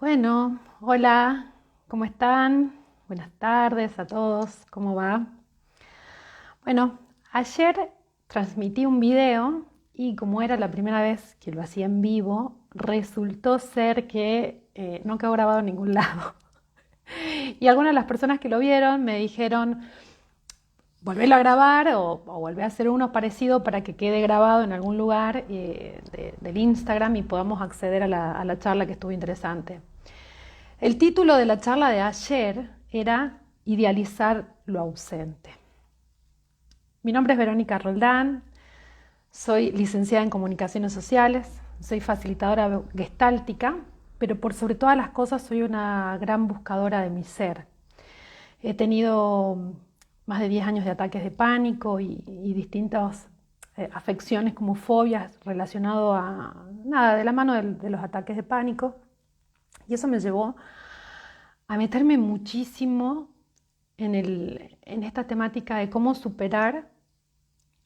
Bueno, hola, ¿cómo están? Buenas tardes a todos, ¿cómo va? Bueno, ayer transmití un video y como era la primera vez que lo hacía en vivo, resultó ser que no quedó grabado en ningún lado. Y algunas de las personas que lo vieron me dijeron, volverlo a grabar o volver a hacer uno parecido para que quede grabado en algún lugar del Instagram y podamos acceder a la charla que estuvo interesante. El título de la charla de ayer era Idealizar lo ausente. Mi nombre es Verónica Roldán, soy licenciada en Comunicaciones Sociales, soy facilitadora gestáltica, pero por sobre todas las cosas soy una gran buscadora de mi ser. He tenido más de 10 años de ataques de pánico y distintas afecciones como fobias relacionadas a nada, de la mano de los ataques de pánico. Y eso me llevó a meterme muchísimo en esta temática de cómo superar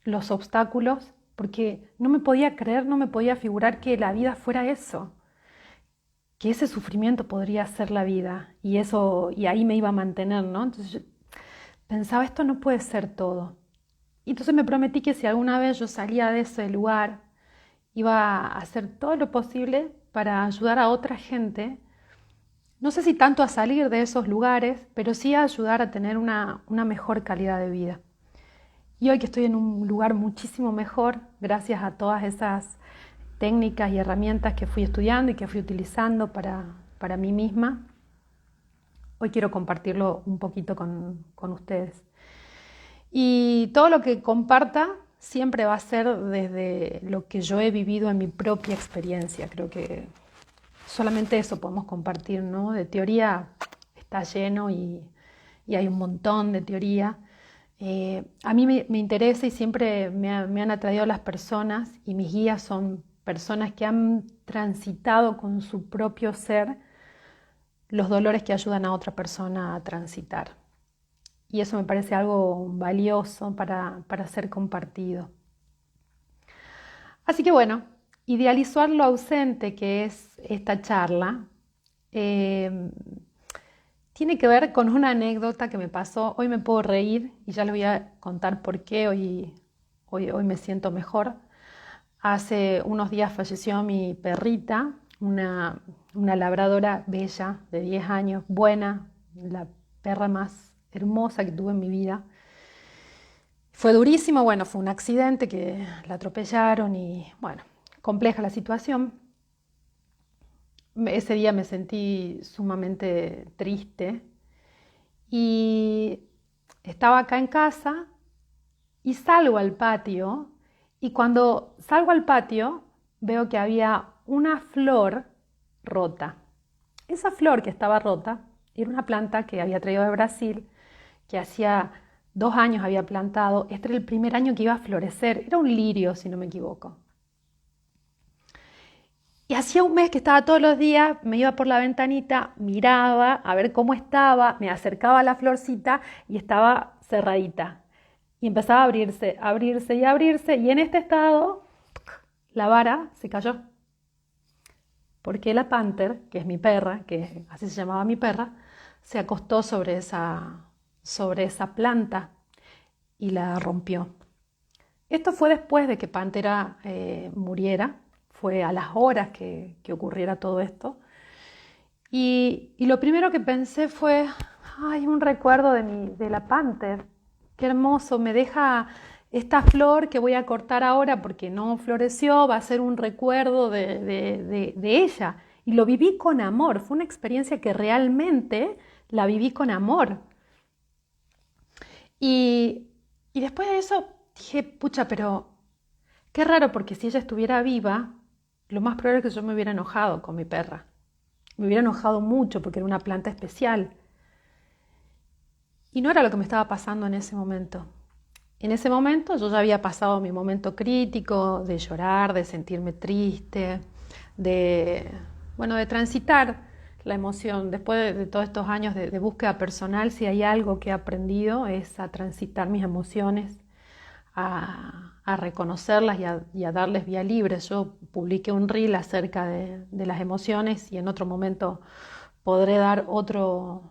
los obstáculos, porque no me podía creer, no me podía figurar que la vida fuera eso, que ese sufrimiento podría ser la vida y eso, y ahí me iba a mantener, ¿no? Entonces yo pensaba, esto no puede ser todo. Y entonces me prometí que si alguna vez yo salía de ese lugar, iba a hacer todo lo posible para ayudar a otra gente. No sé si tanto a salir de esos lugares, pero sí a ayudar a tener una mejor calidad de vida. Y hoy que estoy en un lugar muchísimo mejor, gracias a todas esas técnicas y herramientas que fui estudiando y que fui utilizando para mí misma, hoy quiero compartirlo un poquito con ustedes. Y todo lo que comparta siempre va a ser desde lo que yo he vivido en mi propia experiencia. Creo que solamente eso podemos compartir, ¿no? De teoría está lleno y hay un montón de teoría. A mí me interesa y siempre me han atraído las personas y mis guías son personas que han transitado con su propio ser los dolores que ayudan a otra persona a transitar. Y eso me parece algo valioso para ser compartido. Así que bueno, idealizar lo ausente que es esta charla, eh, tiene que ver con una anécdota que me pasó. Hoy me puedo reír y ya les voy a contar por qué hoy me siento mejor. Hace unos días falleció mi perrita, una labradora bella de 10 años, buena, la perra más hermosa que tuve en mi vida. Fue durísimo, bueno, fue un accidente que la atropellaron y bueno, compleja la situación. Ese día me sentí sumamente triste y estaba acá en casa y salgo al patio y cuando salgo al patio veo que había una flor rota. Esa flor que estaba rota era una planta que había traído de Brasil, que hacía 2 años había plantado. Este era el primer año que iba a florecer, era un lirio si no me equivoco. Y hacía un mes que estaba todos los días, me iba por la ventanita, miraba a ver cómo estaba, me acercaba a la florcita y estaba cerradita. Y empezaba a abrirse, abrirse y abrirse. Y en este estado, la vara se cayó. Porque la Panther, que es mi perra, que así se llamaba mi perra, se acostó sobre esa planta y la rompió. Esto fue después de que Pantera muriera, fue a las horas que ocurriera todo esto. Y lo primero que pensé fue, ay, un recuerdo de la Panther, qué hermoso, me deja esta flor que voy a cortar ahora porque no floreció, va a ser un recuerdo de ella. Y lo viví con amor, fue una experiencia que realmente la viví con amor. Y, y después de eso dije, pucha, pero qué raro porque si ella estuviera viva, lo más probable es que yo me hubiera enojado con mi perra. Me hubiera enojado mucho porque era una planta especial. Y no era lo que me estaba pasando en ese momento. En ese momento yo ya había pasado mi momento crítico de llorar, de sentirme triste, de, bueno, de transitar la emoción. Después de todos estos años de búsqueda personal, si hay algo que he aprendido es a transitar mis emociones, a reconocerlas y a darles vía libre. Yo publiqué un reel acerca de las emociones y en otro momento podré dar otro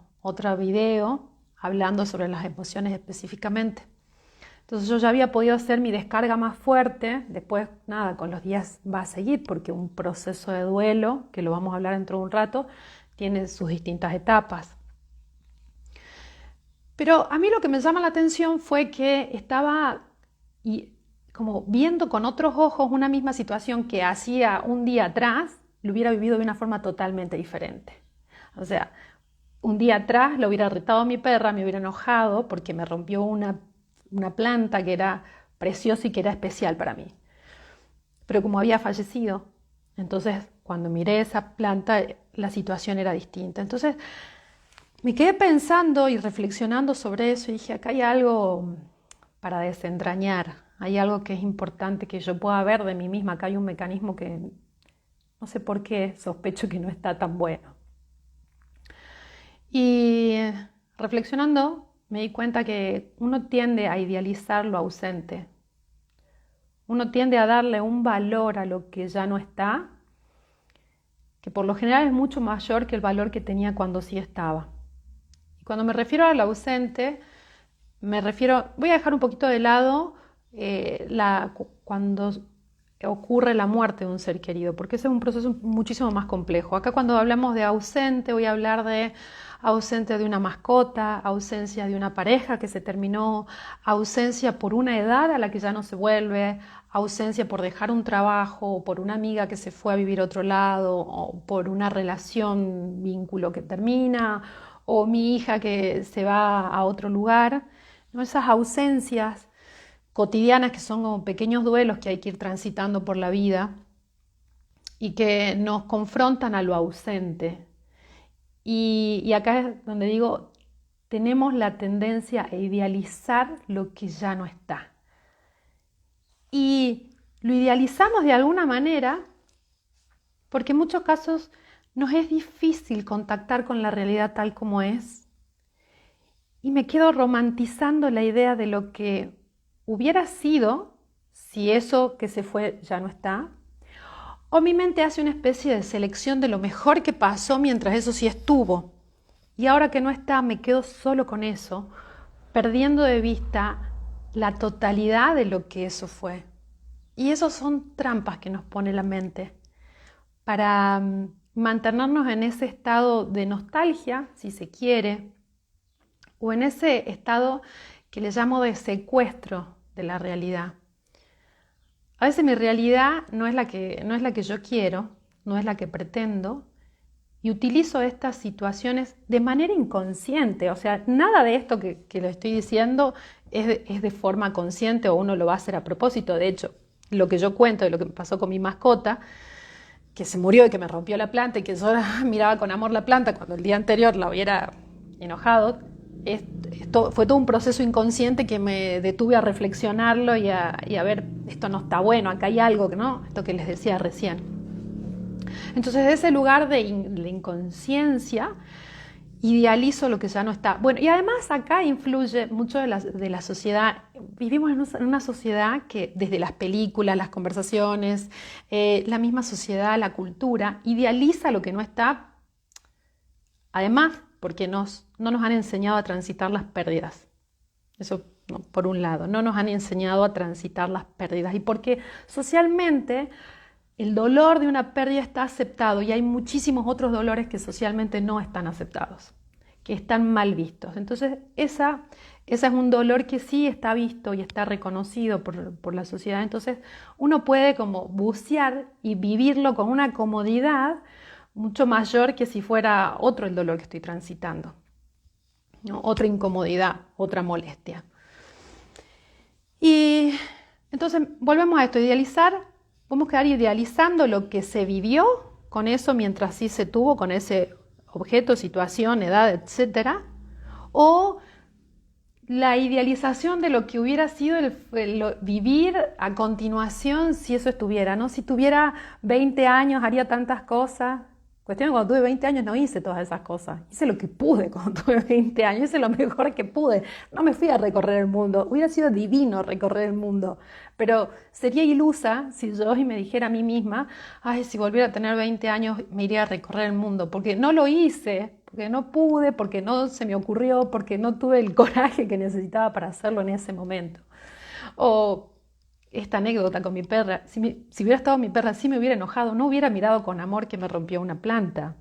video hablando sobre las emociones específicamente. Entonces yo ya había podido hacer mi descarga más fuerte, después nada, con los días va a seguir porque un proceso de duelo, que lo vamos a hablar dentro de un rato, tiene sus distintas etapas. Pero a mí lo que me llama la atención fue que estaba como viendo con otros ojos una misma situación que hacía un día atrás, lo hubiera vivido de una forma totalmente diferente. O sea, un día atrás lo hubiera retado a mi perra, me hubiera enojado porque me rompió una planta que era preciosa y que era especial para mí. Pero como había fallecido, entonces cuando miré esa planta, la situación era distinta. Entonces me quedé pensando y reflexionando sobre eso y dije, acá hay algo para desentrañar, hay algo que es importante que yo pueda ver de mí misma, acá hay un mecanismo que no sé por qué sospecho que no está tan bueno. Y reflexionando me di cuenta que uno tiende a idealizar lo ausente, uno tiende a darle un valor a lo que ya no está, que por lo general es mucho mayor que el valor que tenía cuando sí estaba. Y cuando me refiero al ausente, voy a dejar un poquito de lado cuando ocurre la muerte de un ser querido, porque ese es un proceso muchísimo más complejo. Acá cuando hablamos de ausente, voy a hablar de ausente de una mascota, ausencia de una pareja que se terminó, ausencia por una edad a la que ya no se vuelve, ausencia por dejar un trabajo, o por una amiga que se fue a vivir a otro lado, o por una relación, vínculo que termina, o mi hija que se va a otro lugar. ¿No? Esas ausencias cotidianas que son como pequeños duelos que hay que ir transitando por la vida y que nos confrontan a lo ausente. Y acá es donde digo, tenemos la tendencia a idealizar lo que ya no está. Y lo idealizamos de alguna manera porque en muchos casos nos es difícil contactar con la realidad tal como es. Y me quedo romantizando la idea de lo que hubiera sido si eso que se fue ya no está. O mi mente hace una especie de selección de lo mejor que pasó mientras eso sí estuvo. Y ahora que no está, me quedo solo con eso, perdiendo de vista la totalidad de lo que eso fue. Y eso son trampas que nos pone la mente para mantenernos en ese estado de nostalgia, si se quiere, o en ese estado que le llamo de secuestro de la realidad. A veces mi realidad no es la que yo quiero, no es la que pretendo, y utilizo estas situaciones de manera inconsciente. O sea, nada de esto que lo estoy diciendo es de forma consciente o uno lo va a hacer a propósito. De hecho, lo que yo cuento de lo que me pasó con mi mascota, que se murió y que me rompió la planta y que yo miraba con amor la planta cuando el día anterior la hubiera enojado, esto fue todo un proceso inconsciente que me detuve a reflexionarlo y a ver, esto no está bueno, acá hay algo, ¿no? Esto que les decía recién. Entonces, de ese lugar de inconsciencia, idealizo lo que ya no está. Bueno, y además acá influye mucho de la sociedad. Vivimos en una sociedad que desde las películas, las conversaciones, la misma sociedad, la cultura, idealiza lo que no está. Además, porque no nos han enseñado a transitar las pérdidas. Eso, no, por un lado, no nos han enseñado a transitar las pérdidas. Y porque socialmente el dolor de una pérdida está aceptado y hay muchísimos otros dolores que socialmente no están aceptados, que están mal vistos. Entonces, esa es un dolor que sí está visto y está reconocido por la sociedad. Entonces, uno puede como bucear y vivirlo con una comodidad mucho mayor que si fuera otro el dolor que estoy transitando, ¿no? Otra incomodidad, otra molestia. Y entonces volvemos a esto, idealizar, podemos quedar idealizando lo que se vivió con eso mientras sí se tuvo, con ese objeto, situación, edad, etc. O la idealización de lo que hubiera sido el vivir a continuación si eso estuviera, ¿no? Si tuviera 20 años haría tantas cosas. Cuestión que cuando tuve 20 años no hice todas esas cosas. Hice lo que pude cuando tuve 20 años, hice lo mejor que pude. No me fui a recorrer el mundo. Hubiera sido divino recorrer el mundo. Pero sería ilusa si yo hoy me dijera a mí misma, ay, si volviera a tener 20 años me iría a recorrer el mundo. Porque no lo hice, porque no pude, porque no se me ocurrió, porque no tuve el coraje que necesitaba para hacerlo en ese momento. O esta anécdota con mi perra, si hubiera estado mi perra, sí me hubiera enojado, no hubiera mirado con amor que me rompió una planta.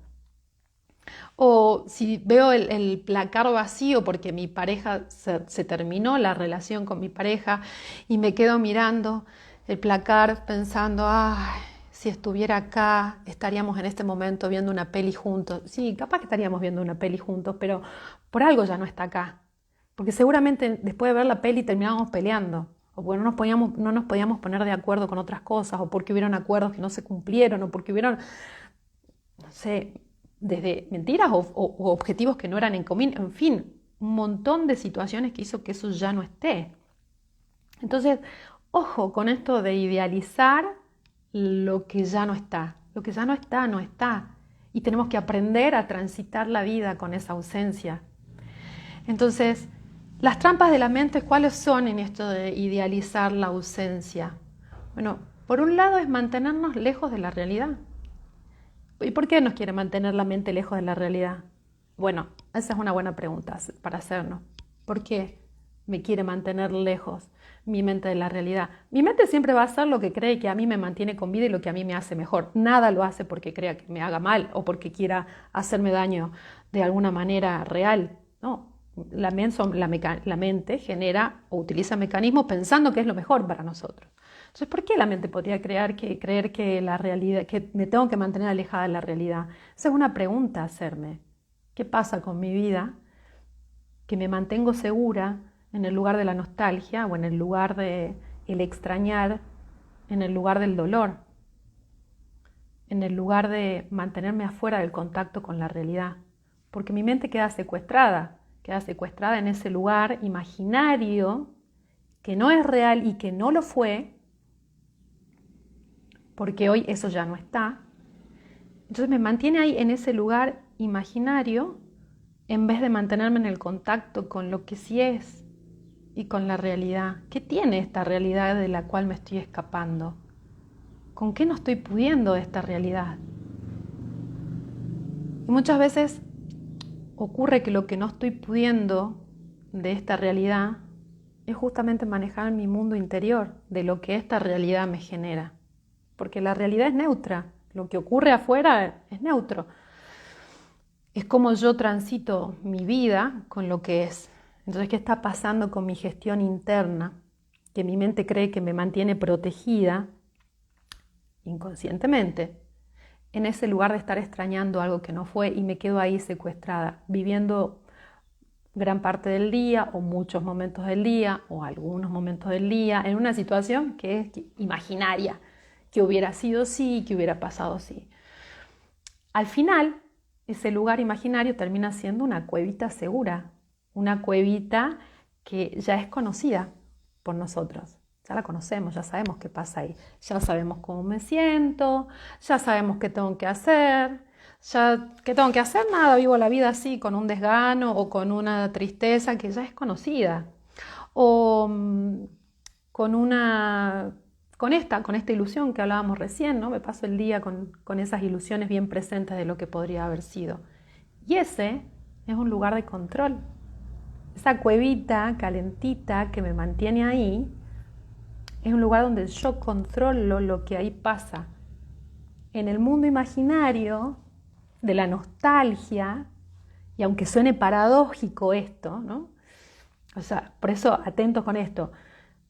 O si veo el placar vacío porque mi pareja se terminó la relación con mi pareja y me quedo mirando el placar pensando, ay, si estuviera acá estaríamos en este momento viendo una peli juntos. Sí, capaz que estaríamos viendo una peli juntos, pero por algo ya no está acá. Porque seguramente después de ver la peli terminábamos peleando. O porque no nos podíamos poner de acuerdo con otras cosas, o porque hubieron acuerdos que no se cumplieron, o porque hubieron, no sé, desde mentiras o objetivos que no eran en común, en fin, un montón de situaciones que hizo que eso ya no esté. Entonces, ojo con esto de idealizar lo que ya no está. Lo que ya no está, no está. Y tenemos que aprender a transitar la vida con esa ausencia. Entonces, las trampas de la mente, ¿cuáles son en esto de idealizar la ausencia? Bueno, por un lado es mantenernos lejos de la realidad. ¿Y por qué nos quiere mantener la mente lejos de la realidad? Bueno, esa es una buena pregunta para hacernos. ¿Por qué me quiere mantener lejos mi mente de la realidad? Mi mente siempre va a hacer lo que cree que a mí me mantiene con vida y lo que a mí me hace mejor. Nada lo hace porque crea que me haga mal o porque quiera hacerme daño de alguna manera real. No. La mente genera o utiliza mecanismos pensando que es lo mejor para nosotros. Entonces, ¿por qué la mente podría creer que la realidad, que me tengo que mantener alejada de la realidad? Esa es una pregunta a hacerme. ¿Qué pasa con mi vida? Que me mantengo segura en el lugar de la nostalgia o en el lugar del extrañar, en el lugar del dolor, en el lugar de mantenerme afuera del contacto con la realidad. Porque mi mente queda secuestrada en ese lugar imaginario que no es real y que no lo fue, porque hoy eso ya no está. Entonces me mantiene ahí en ese lugar imaginario en vez de mantenerme en el contacto con lo que sí es y con la realidad. ¿Qué tiene esta realidad de la cual me estoy escapando? ¿Con qué no estoy pudiendo de esta realidad? Y muchas veces ocurre que lo que no estoy pudiendo de esta realidad es justamente manejar mi mundo interior, de lo que esta realidad me genera. Porque la realidad es neutra, lo que ocurre afuera es neutro. Es como yo transito mi vida con lo que es. Entonces, ¿qué está pasando con mi gestión interna? Que mi mente cree que me mantiene protegida inconscientemente en ese lugar de estar extrañando algo que no fue y me quedo ahí secuestrada, viviendo gran parte del día o muchos momentos del día o algunos momentos del día en una situación que es imaginaria, que hubiera sido sí, que hubiera pasado sí. Al final, ese lugar imaginario termina siendo una cuevita segura, una cuevita que ya es conocida por nosotros. Ya la conocemos, ya sabemos qué pasa ahí, ya sabemos cómo me siento, ya sabemos qué tengo que hacer, ¿qué tengo que hacer? Nada, vivo la vida así, con un desgano o con una tristeza que ya es conocida. O con esta ilusión que hablábamos recién, ¿no? Me paso el día con esas ilusiones bien presentes de lo que podría haber sido. Y ese es un lugar de control. Esa cuevita calentita que me mantiene ahí es un lugar donde yo controlo lo que ahí pasa. En el mundo imaginario de la nostalgia, y aunque suene paradójico esto, ¿no? O sea, por eso atentos con esto.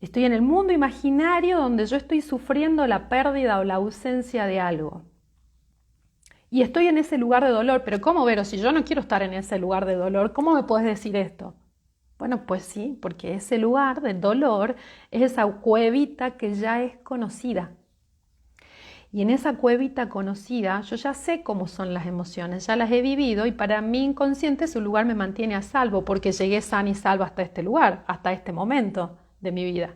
Estoy en el mundo imaginario donde yo estoy sufriendo la pérdida o la ausencia de algo. Y estoy en ese lugar de dolor, pero ¿cómo, Vero? Si yo no quiero estar en ese lugar de dolor, ¿cómo me puedes decir esto? Bueno, pues sí, porque ese lugar del dolor es esa cuevita que ya es conocida. Y en esa cuevita conocida yo ya sé cómo son las emociones, ya las he vivido y para mi inconsciente su lugar me mantiene a salvo porque llegué sana y salva hasta este lugar, hasta este momento de mi vida.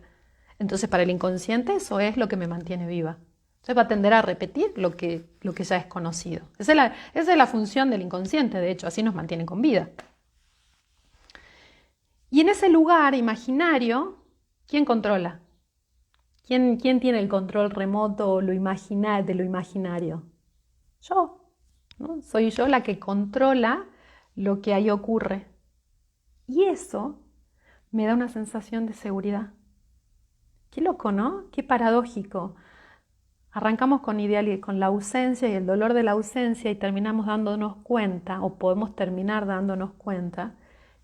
Entonces para el inconsciente eso es lo que me mantiene viva. Entonces va a tender a repetir lo que ya es conocido. Esa es la función del inconsciente, de hecho, así nos mantiene con vida. Y en ese lugar imaginario, ¿quién controla? ¿Quién tiene el control remoto de lo imaginario? Yo, ¿no? Soy yo la que controla lo que ahí ocurre. Y eso me da una sensación de seguridad. Qué loco, ¿no? Qué paradójico. Arrancamos con la ausencia y el dolor de la ausencia y terminamos dándonos cuenta, o podemos terminar dándonos cuenta,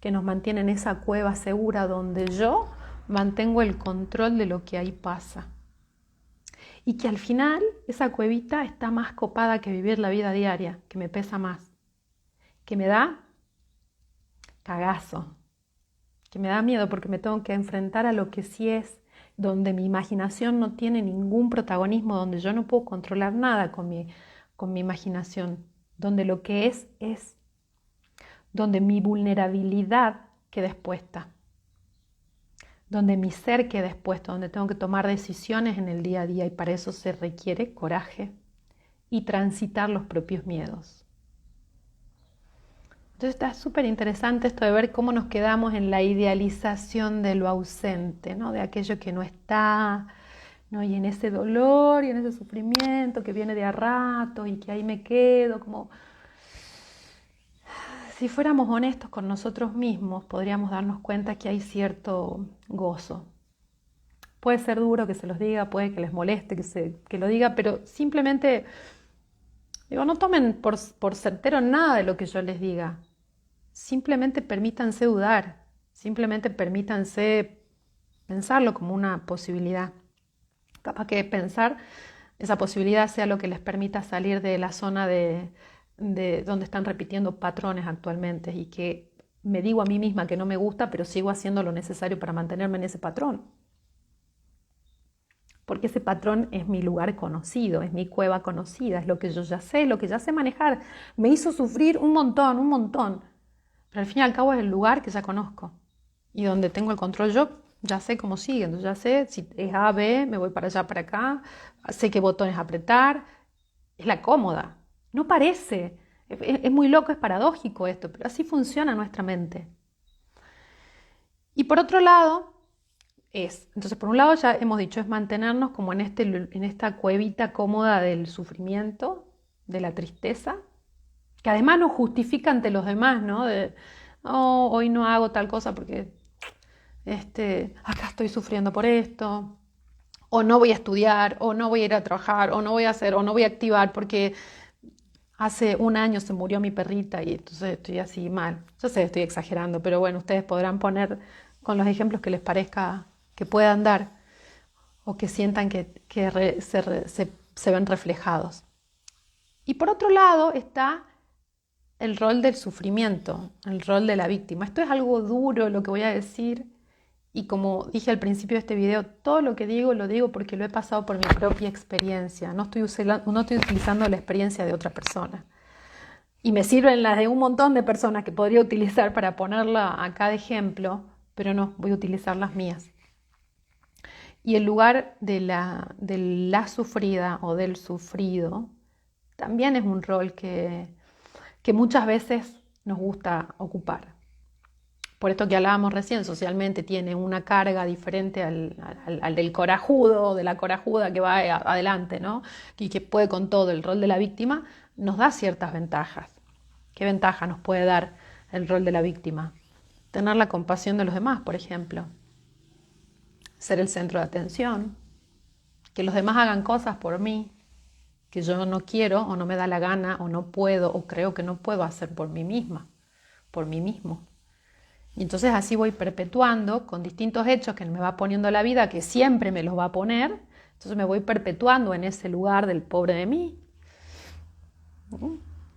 que nos mantiene en esa cueva segura donde yo mantengo el control de lo que ahí pasa. Y que al final esa cuevita está más copada que vivir la vida diaria, que me pesa más, que me da cagazo, que me da miedo porque me tengo que enfrentar a lo que sí es, donde mi imaginación no tiene ningún protagonismo, donde yo no puedo controlar nada con mi imaginación, donde lo que es, donde mi vulnerabilidad queda expuesta, donde mi ser queda expuesto, donde tengo que tomar decisiones en el día a día y para eso se requiere coraje y transitar los propios miedos. Entonces está súper interesante esto de ver cómo nos quedamos en la idealización de lo ausente, ¿no? De aquello que no está, ¿no? Y en ese dolor y en ese sufrimiento que viene de a rato y que ahí me quedo, como si fuéramos honestos con nosotros mismos, podríamos darnos cuenta que hay cierto gozo. Puede ser duro que se los diga, puede que les moleste que lo diga, pero simplemente, digo, no tomen por certero nada de lo que yo les diga. Simplemente permítanse dudar, simplemente permítanse pensarlo como una posibilidad. Capaz que pensar esa posibilidad sea lo que les permita salir de la zona de donde están repitiendo patrones actualmente y que me digo a mí misma que no me gusta, pero sigo haciendo lo necesario para mantenerme en ese patrón. Porque ese patrón es mi lugar conocido, es mi cueva conocida, es lo que yo ya sé, lo que ya sé manejar. Me hizo sufrir un montón. Pero al fin y al cabo es el lugar que ya conozco y donde tengo el control yo, ya sé cómo sigue, entonces ya sé si es A, B, me voy para allá, para acá, sé qué botones apretar, es la cómoda. No parece, es muy loco, es paradójico esto, pero así funciona nuestra mente. Y por otro lado, entonces por un lado ya hemos dicho, es mantenernos como en esta cuevita cómoda del sufrimiento, de la tristeza, que además nos justifica ante los demás, ¿no? Hoy no hago tal cosa porque acá estoy sufriendo por esto, o no voy a estudiar, o no voy a ir a trabajar, o no voy a hacer, o no voy a activar porque hace un año se murió mi perrita y entonces estoy así mal. Yo sé, estoy exagerando, pero bueno, ustedes podrán poner con los ejemplos que les parezca que puedan dar o que sientan que se ven reflejados. Y por otro lado está el rol del sufrimiento, el rol de la víctima. Esto es algo duro lo que voy a decir y como dije al principio de este video, todo lo que digo lo digo porque lo he pasado por mi propia experiencia, no estoy utilizando la experiencia de otra persona. Y me sirven las de un montón de personas que podría utilizar para ponerla acá de ejemplo, pero no, voy a utilizar las mías. Y el lugar de la sufrida o del sufrido también es un rol que muchas veces nos gusta ocupar. Por esto que hablábamos recién, socialmente tiene una carga diferente al del corajudo o de la corajuda que va adelante, ¿no? Y que puede con todo. El rol de la víctima nos da ciertas ventajas. ¿Qué ventaja nos puede dar el rol de la víctima? Tener la compasión de los demás, por ejemplo. Ser el centro de atención. Que los demás hagan cosas por mí que yo no quiero o no me da la gana o no puedo o creo que no puedo hacer por mí misma, por mí mismo. Y entonces así voy perpetuando con distintos hechos que me va poniendo la vida, que siempre me los va a poner, entonces me voy perpetuando en ese lugar del pobre de mí.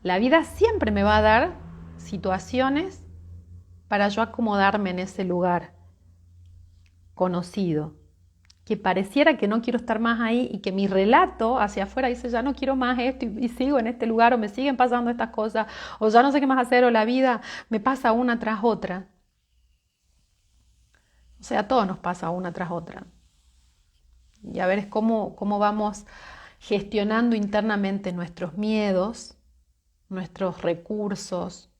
La vida siempre me va a dar situaciones para yo acomodarme en ese lugar conocido, que pareciera que no quiero estar más ahí y que mi relato hacia afuera dice ya no quiero más esto y sigo en este lugar o me siguen pasando estas cosas o ya no sé qué más hacer o la vida me pasa una tras otra. O sea, todo nos pasa una tras otra. Y a ver cómo vamos gestionando internamente nuestros miedos, nuestros recursos,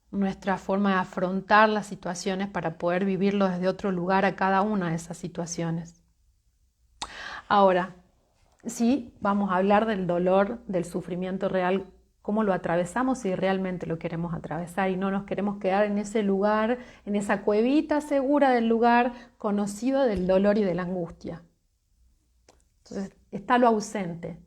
nuestra forma de afrontar las situaciones para poder vivirlo desde otro lugar a cada una de esas situaciones. Ahora, sí, vamos a hablar del dolor, del sufrimiento real, cómo lo atravesamos si realmente lo queremos atravesar y no nos queremos quedar en ese lugar, en esa cuevita segura del lugar conocido del dolor y de la angustia. Entonces, está lo ausente.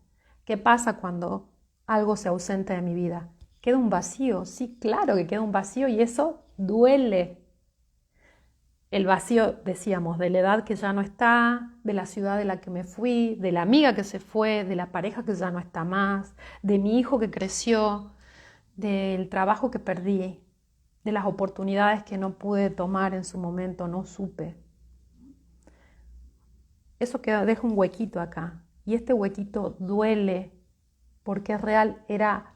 ¿Qué pasa cuando algo se ausenta de mi vida? ¿Queda un vacío? Sí, claro que queda un vacío y eso duele. El vacío, decíamos, de la edad que ya no está, de la ciudad de la que me fui, de la amiga que se fue, de la pareja que ya no está más, de mi hijo que creció, del trabajo que perdí, de las oportunidades que no pude tomar en su momento, no supe. Eso deja un huequito acá y este huequito duele porque es real,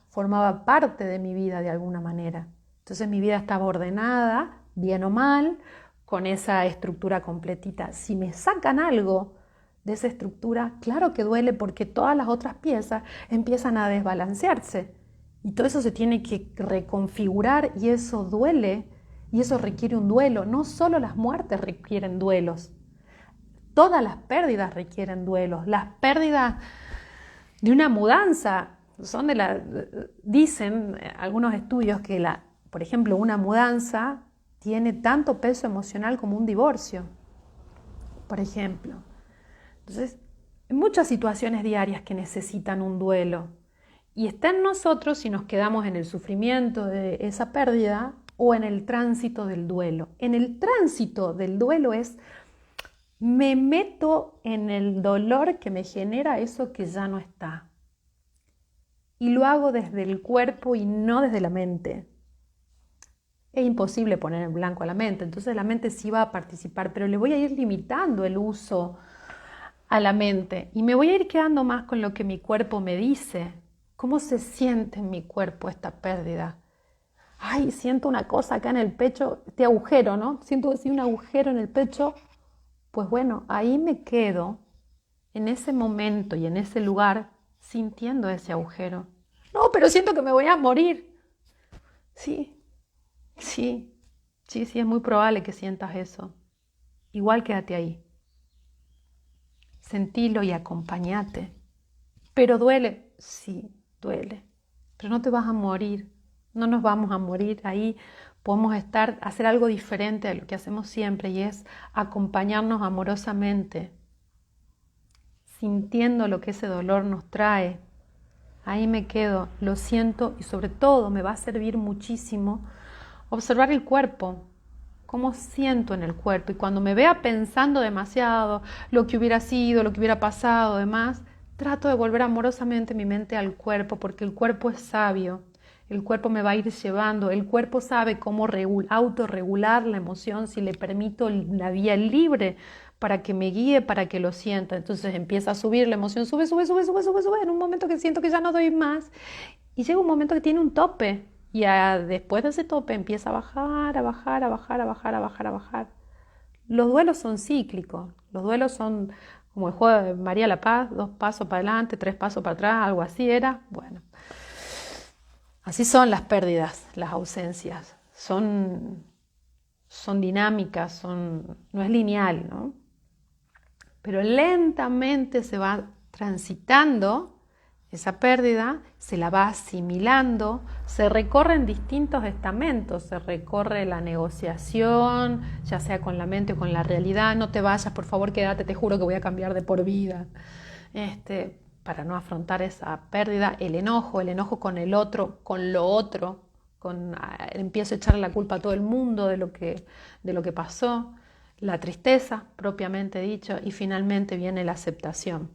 formaba parte de mi vida de alguna manera. Entonces mi vida estaba ordenada, bien o mal, con esa estructura completita. Si me sacan algo de esa estructura, claro que duele porque todas las otras piezas empiezan a desbalancearse y todo eso se tiene que reconfigurar y eso duele y eso requiere un duelo. No solo las muertes requieren duelos, todas las pérdidas requieren duelos. Las pérdidas de una mudanza dicen algunos estudios que por ejemplo, una mudanza tiene tanto peso emocional como un divorcio, por ejemplo. Entonces, hay muchas situaciones diarias que necesitan un duelo y está en nosotros si nos quedamos en el sufrimiento de esa pérdida o en el tránsito del duelo. En el tránsito del duelo me meto en el dolor que me genera eso que ya no está. Y lo hago desde el cuerpo y no desde la mente. Es imposible poner en blanco a la mente, entonces la mente sí va a participar, pero le voy a ir limitando el uso a la mente y me voy a ir quedando más con lo que mi cuerpo me dice. ¿Cómo se siente en mi cuerpo esta pérdida? Ay, siento una cosa acá en el pecho, este agujero, ¿no? Siento así un agujero en el pecho. Pues bueno, ahí me quedo en ese momento y en ese lugar sintiendo ese agujero. No, pero siento que me voy a morir. Sí, es muy probable que sientas eso. Igual quédate ahí. Sentilo y acompáñate. ¿Pero duele? Sí, duele. Pero no te vas a morir. No nos vamos a morir. Ahí podemos hacer algo diferente de lo que hacemos siempre y es acompañarnos amorosamente, sintiendo lo que ese dolor nos trae. Ahí me quedo, lo siento y sobre todo me va a servir muchísimo observar el cuerpo, cómo siento en el cuerpo y cuando me vea pensando demasiado lo que hubiera sido, lo que hubiera pasado, demás, trato de volver amorosamente mi mente al cuerpo porque el cuerpo es sabio, el cuerpo me va a ir llevando, el cuerpo sabe cómo autorregular la emoción si le permito la vía libre para que me guíe, para que lo sienta. Entonces empieza a subir la emoción, sube, en un momento que siento que ya no doy más y llega un momento que tiene un tope. Y después de ese tope empieza a bajar, a bajar, a bajar, a bajar, a bajar, a bajar. Los duelos son cíclicos. Los duelos son como el juego de María La Paz, 2 pasos para adelante, 3 pasos para atrás, algo así era. Bueno, así son las pérdidas, las ausencias. Son dinámicas, no es lineal, ¿no? Pero lentamente se va transitando esa pérdida, se la va asimilando, se recorren distintos estamentos, se recorre la negociación, ya sea con la mente o con la realidad, no te vayas, por favor quédate, te juro que voy a cambiar de por vida, para no afrontar esa pérdida, el enojo con el otro, con lo otro, empiezo a echarle la culpa a todo el mundo de lo que pasó, la tristeza propiamente dicho y finalmente viene la aceptación.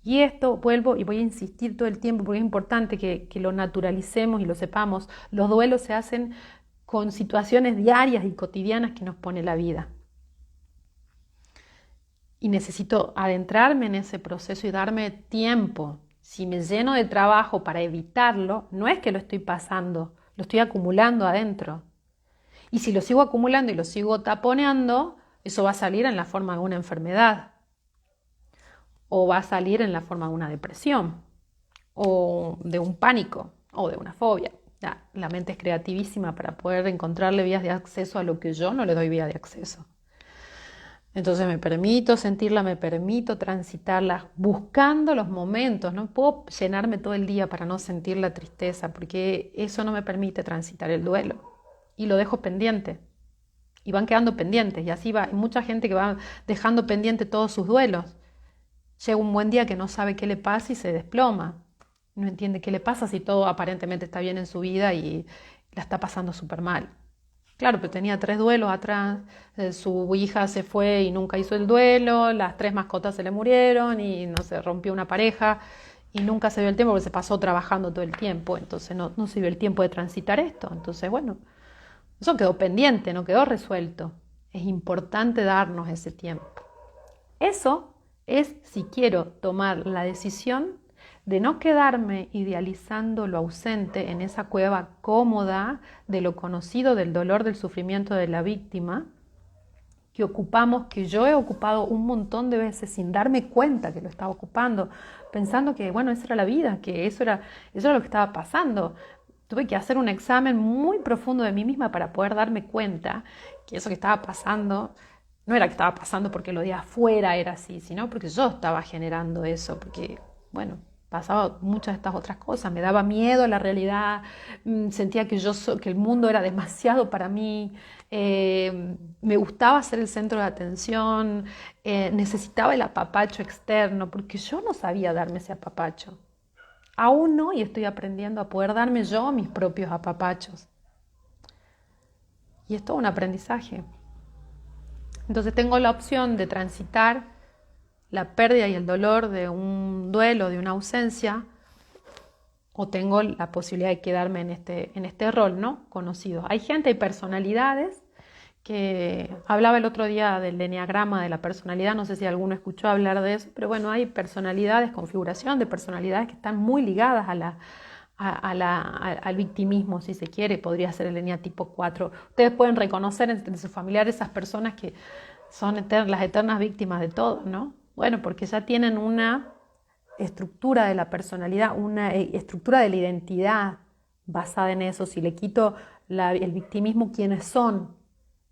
Y esto vuelvo y voy a insistir todo el tiempo porque es importante que lo naturalicemos y lo sepamos. Los duelos se hacen con situaciones diarias y cotidianas que nos pone la vida. Y necesito adentrarme en ese proceso y darme tiempo. Si me lleno de trabajo para evitarlo, no es que lo estoy pasando, lo estoy acumulando adentro. Y si lo sigo acumulando y lo sigo taponeando, eso va a salir en la forma de una enfermedad. o va a salir en la forma de una depresión, o de un pánico, o de una fobia. La mente es creativísima para poder encontrarle vías de acceso a lo que yo no le doy vía de acceso. Entonces me permito sentirla, me permito transitarla, buscando los momentos. No puedo llenarme todo el día para no sentir la tristeza, porque eso no me permite transitar el duelo. Y lo dejo pendiente. Y van quedando pendientes. Y así va. Hay mucha gente que va dejando pendiente todos sus duelos. Llega un buen día que no sabe qué le pasa y se desploma. No entiende qué le pasa si todo aparentemente está bien en su vida y la está pasando súper mal. Claro, pero tenía 3 duelos atrás, su hija se fue y nunca hizo el duelo, las 3 mascotas se le murieron y no se rompió una pareja y nunca se dio el tiempo porque se pasó trabajando todo el tiempo, entonces no se dio el tiempo de transitar esto. Entonces, bueno, eso quedó pendiente, no quedó resuelto. Es importante darnos ese tiempo. Eso es si quiero tomar la decisión de no quedarme idealizando lo ausente en esa cueva cómoda de lo conocido, del dolor, del sufrimiento de la víctima, que yo he ocupado un montón de veces sin darme cuenta que lo estaba ocupando, pensando que, bueno, esa era la vida, que eso era lo que estaba pasando. Tuve que hacer un examen muy profundo de mí misma para poder darme cuenta que eso que estaba pasando no era que estaba pasando porque lo de afuera era así, sino porque yo estaba generando eso, porque, bueno, pasaba muchas de estas otras cosas, me daba miedo la realidad, sentía que que el mundo era demasiado para mí, me gustaba ser el centro de atención, necesitaba el apapacho externo, porque yo no sabía darme ese apapacho. Aún no, y estoy aprendiendo a poder darme yo mis propios apapachos. Y es todo un aprendizaje. Entonces tengo la opción de transitar la pérdida y el dolor de un duelo, de una ausencia, o tengo la posibilidad de quedarme en este rol, ¿no? Conocido. Hay gente, hay personalidades que hablaba el otro día del eneagrama de la personalidad, no sé si alguno escuchó hablar de eso, pero bueno, hay personalidades, configuración de personalidades que están muy ligadas al victimismo, si se quiere, podría ser el eneatipo 4. Ustedes pueden reconocer entre sus familiares esas personas que son las eternas víctimas de todo, ¿no? Bueno, porque ya tienen una estructura de la personalidad, una estructura de la identidad basada en eso. Si le quito el victimismo, ¿quiénes son?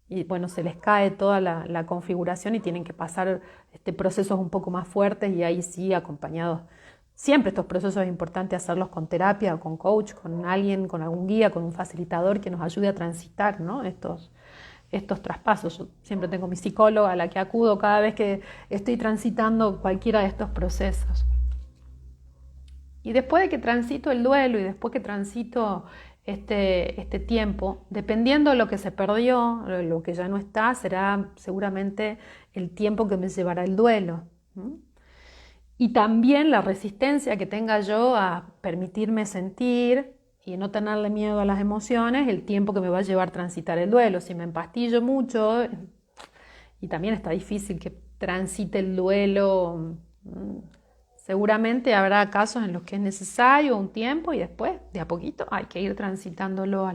Y bueno, se les cae toda la configuración y tienen que pasar procesos un poco más fuertes y ahí sí acompañados. Siempre estos procesos es importante hacerlos con terapia o con coach, con alguien, con algún guía, con un facilitador que nos ayude a transitar, ¿no? estos traspasos. Yo siempre tengo mi psicóloga a la que acudo cada vez que estoy transitando cualquiera de estos procesos. Y después de que transito el duelo y después que transito este tiempo, dependiendo de lo que se perdió, lo que ya no está, será seguramente el tiempo que me llevará el duelo. Y también la resistencia que tenga yo a permitirme sentir y no tenerle miedo a las emociones, el tiempo que me va a llevar transitar el duelo. Si me empastillo mucho, y también está difícil que transite el duelo, seguramente habrá casos en los que es necesario un tiempo y después, de a poquito, hay que ir transitándolo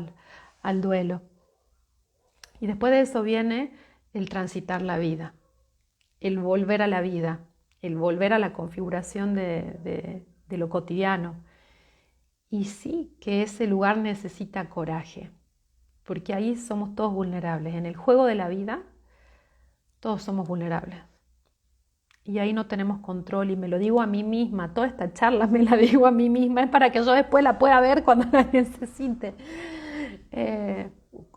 al duelo. Y después de eso viene el transitar la vida, el volver a la vida, el volver a la configuración de lo cotidiano. Y sí que ese lugar necesita coraje, porque ahí somos todos vulnerables. En el juego de la vida, todos somos vulnerables. Y ahí no tenemos control, y me lo digo a mí misma, toda esta charla me la digo a mí misma, es para que yo después la pueda ver cuando la necesite.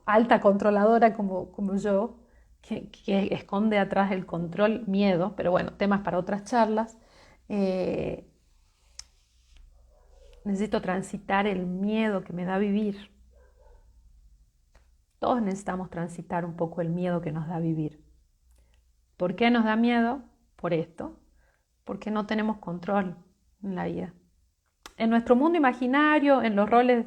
Alta controladora como yo, que esconde atrás el control miedo, pero bueno, temas para otras charlas. Necesito transitar el miedo que me da vivir. Todos necesitamos transitar un poco el miedo que nos da vivir. ¿Por qué nos da miedo? Por esto, porque no tenemos control en la vida. En nuestro mundo imaginario, en los roles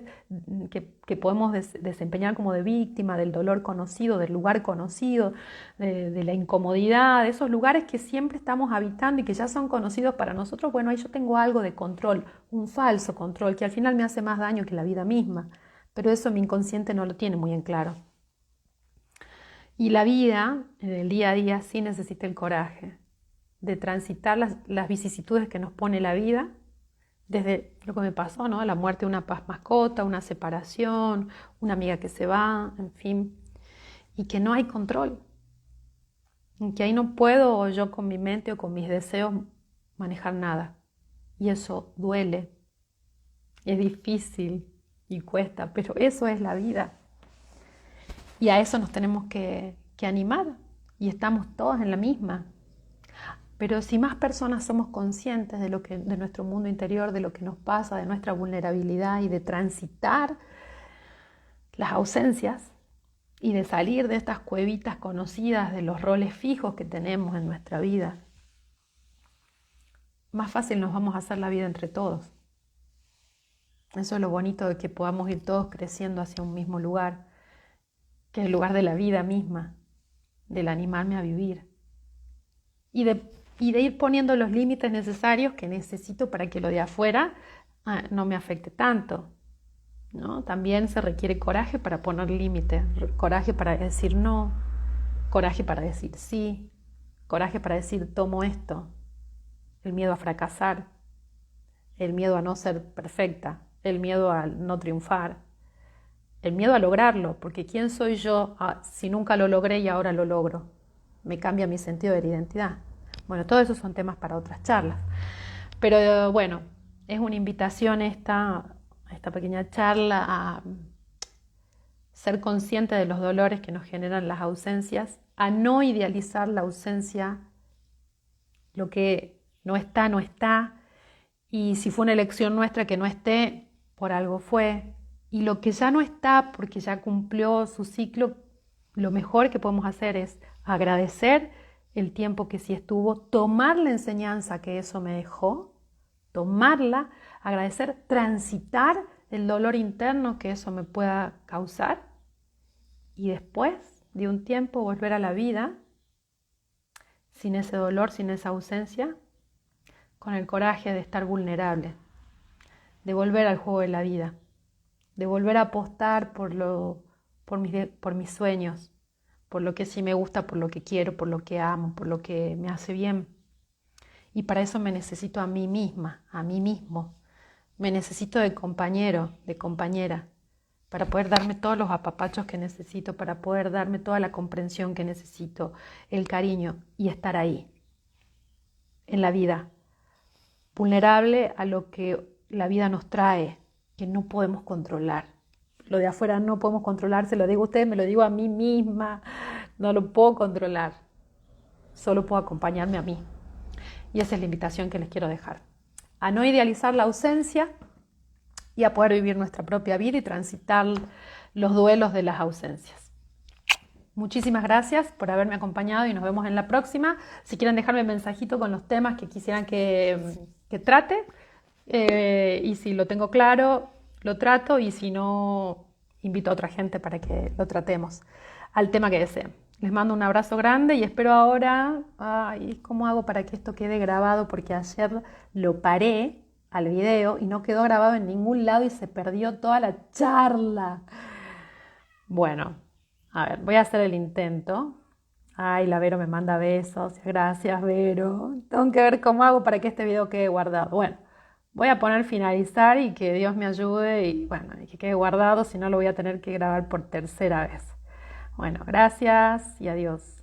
que podemos desempeñar como de víctima, del dolor conocido, del lugar conocido, de la incomodidad, de esos lugares que siempre estamos habitando y que ya son conocidos para nosotros, bueno, ahí yo tengo algo de control, un falso control, que al final me hace más daño que la vida misma, pero eso mi inconsciente no lo tiene muy en claro. Y la vida, en el día a día, sí necesita el coraje de transitar las vicisitudes que nos pone la vida, desde lo que me pasó, ¿no? La muerte de una mascota, una separación, una amiga que se va, en fin, y que no hay control, y que ahí no puedo yo con mi mente o con mis deseos manejar nada, y eso duele, es difícil y cuesta, pero eso es la vida, y a eso nos tenemos que animar, y estamos todos en la misma. Pero si más personas somos conscientes de nuestro mundo interior, de lo que nos pasa, de nuestra vulnerabilidad y de transitar las ausencias y de salir de estas cuevitas conocidas, de los roles fijos que tenemos en nuestra vida, más fácil nos vamos a hacer la vida entre todos. Eso es lo bonito de que podamos ir todos creciendo hacia un mismo lugar, que es el lugar de la vida misma, del animarme a vivir. Y de ir poniendo los límites necesarios que necesito para que lo de afuera no me afecte tanto, ¿no? También se requiere coraje para poner límites, coraje para decir no, coraje para decir sí, coraje para decir tomo esto, el miedo a fracasar, el miedo a no ser perfecta, el miedo a no triunfar, el miedo a lograrlo, porque ¿quién soy yo si nunca lo logré y ahora lo logro? Me cambia mi sentido de la identidad. Bueno, todos esos son temas para otras charlas. Pero bueno, es una invitación esta pequeña charla a ser consciente de los dolores que nos generan las ausencias, a no idealizar la ausencia, lo que no está, no está, y si fue una elección nuestra que no esté, por algo fue, y lo que ya no está porque ya cumplió su ciclo, lo mejor que podemos hacer es agradecer el tiempo que sí estuvo, tomar la enseñanza que eso me dejó, tomarla, agradecer, transitar el dolor interno que eso me pueda causar y después de un tiempo volver a la vida sin ese dolor, sin esa ausencia, con el coraje de estar vulnerable, de volver al juego de la vida, de volver a apostar por mis sueños, por lo que sí me gusta, por lo que quiero, por lo que amo, por lo que me hace bien. Y para eso me necesito a mí misma, a mí mismo. Me necesito de compañero, de compañera, para poder darme todos los apapachos que necesito, para poder darme toda la comprensión que necesito, el cariño y estar ahí, en la vida, vulnerable a lo que la vida nos trae, que no podemos controlar. Lo de afuera no podemos controlar, se lo digo a ustedes, me lo digo a mí misma, no lo puedo controlar, solo puedo acompañarme a mí. Y esa es la invitación que les quiero dejar, a no idealizar la ausencia y a poder vivir nuestra propia vida y transitar los duelos de las ausencias. Muchísimas gracias por haberme acompañado y nos vemos en la próxima. Si quieren dejarme un mensajito con los temas que quisieran que trate, y si lo tengo claro, lo trato, y si no, invito a otra gente para que lo tratemos al tema que deseen. Les mando un abrazo grande y espero ahora, ¿cómo hago para que esto quede grabado? Porque ayer lo paré al video y no quedó grabado en ningún lado y se perdió toda la charla. Bueno, a ver, voy a hacer el intento. Ay, la Vero me manda besos. Gracias, Vero. Tengo que ver cómo hago para que este video quede guardado. Bueno, voy a poner finalizar y que Dios me ayude y bueno, y que quede guardado, si no lo voy a tener que grabar por tercera vez. Bueno, gracias y adiós.